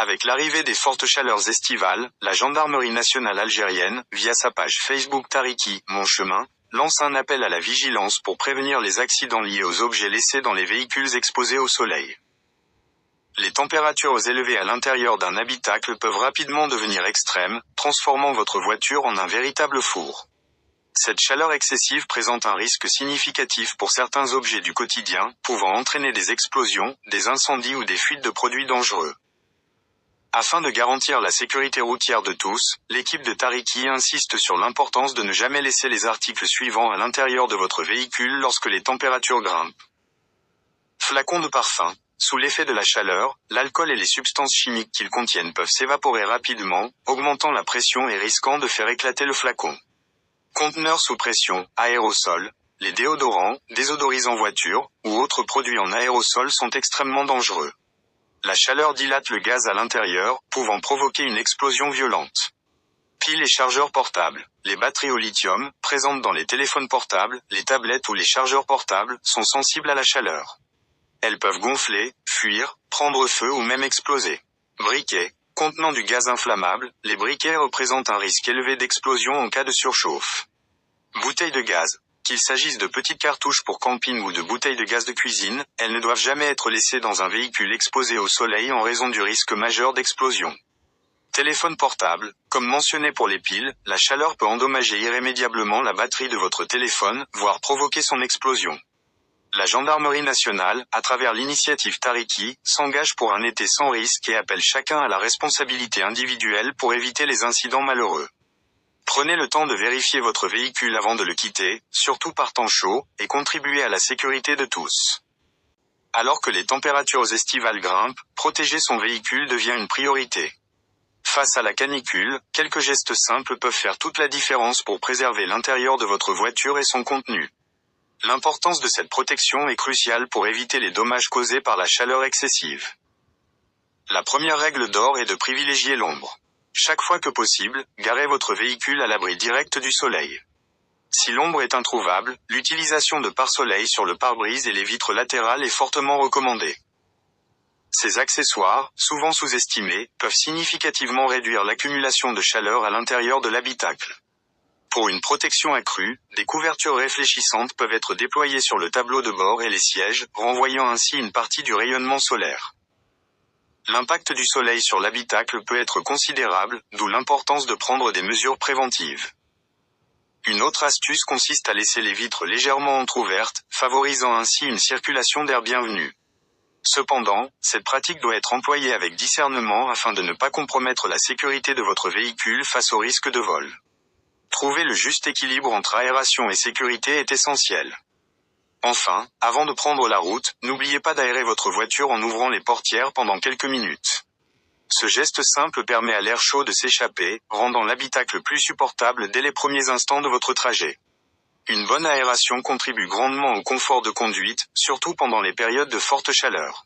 Avec l'arrivée des fortes chaleurs estivales, la gendarmerie nationale algérienne, via sa page Facebook Tariki, Mon Chemin, lance un appel à la vigilance pour prévenir les accidents liés aux objets laissés dans les véhicules exposés au soleil. Les températures élevées à l'intérieur d'un habitacle peuvent rapidement devenir extrêmes, transformant votre voiture en un véritable four. Cette chaleur excessive présente un risque significatif pour certains objets du quotidien, pouvant entraîner des explosions, des incendies ou des fuites de produits dangereux. Afin de garantir la sécurité routière de tous, l'équipe de Tariki insiste sur l'importance de ne jamais laisser les articles suivants à l'intérieur de votre véhicule lorsque les températures grimpent. Flacons de parfum. Sous l'effet de la chaleur, l'alcool et les substances chimiques qu'ils contiennent peuvent s'évaporer rapidement, augmentant la pression et risquant de faire éclater le flacon. Conteneurs sous pression, aérosols. Les déodorants, désodorisants voiture, ou autres produits en aérosol sont extrêmement dangereux. La chaleur dilate le gaz à l'intérieur, pouvant provoquer une explosion violente. Piles et chargeurs portables. Les batteries au lithium, présentes dans les téléphones portables, les tablettes ou les chargeurs portables, sont sensibles à la chaleur. Elles peuvent gonfler, fuir, prendre feu ou même exploser. Briquets. Contenant du gaz inflammable, les briquets représentent un risque élevé d'explosion en cas de surchauffe. Bouteilles de gaz. Qu'il s'agisse de petites cartouches pour camping ou de bouteilles de gaz de cuisine, elles ne doivent jamais être laissées dans un véhicule exposé au soleil en raison du risque majeur d'explosion. Téléphone portable. Comme mentionné pour les piles, la chaleur peut endommager irrémédiablement la batterie de votre téléphone, voire provoquer son explosion. La gendarmerie nationale, à travers l'initiative Tariki, s'engage pour un été sans risque et appelle chacun à la responsabilité individuelle pour éviter les incidents malheureux. Prenez le temps de vérifier votre véhicule avant de le quitter, surtout par temps chaud, et contribuez à la sécurité de tous. Alors que les températures estivales grimpent, protéger son véhicule devient une priorité. Face à la canicule, quelques gestes simples peuvent faire toute la différence pour préserver l'intérieur de votre voiture et son contenu. L'importance de cette protection est cruciale pour éviter les dommages causés par la chaleur excessive. La première règle d'or est de privilégier l'ombre. Chaque fois que possible, garez votre véhicule à l'abri direct du soleil. Si l'ombre est introuvable, l'utilisation de pare-soleil sur le pare-brise et les vitres latérales est fortement recommandée. Ces accessoires, souvent sous-estimés, peuvent significativement réduire l'accumulation de chaleur à l'intérieur de l'habitacle. Pour une protection accrue, des couvertures réfléchissantes peuvent être déployées sur le tableau de bord et les sièges, renvoyant ainsi une partie du rayonnement solaire. L'impact du soleil sur l'habitacle peut être considérable, d'où l'importance de prendre des mesures préventives. Une autre astuce consiste à laisser les vitres légèrement entr'ouvertes, favorisant ainsi une circulation d'air bienvenue. Cependant, cette pratique doit être employée avec discernement afin de ne pas compromettre la sécurité de votre véhicule face au risque de vol. Trouver le juste équilibre entre aération et sécurité est essentiel. Enfin, avant de prendre la route, n'oubliez pas d'aérer votre voiture en ouvrant les portières pendant quelques minutes. Ce geste simple permet à l'air chaud de s'échapper, rendant l'habitacle plus supportable dès les premiers instants de votre trajet. Une bonne aération contribue grandement au confort de conduite, surtout pendant les périodes de forte chaleur.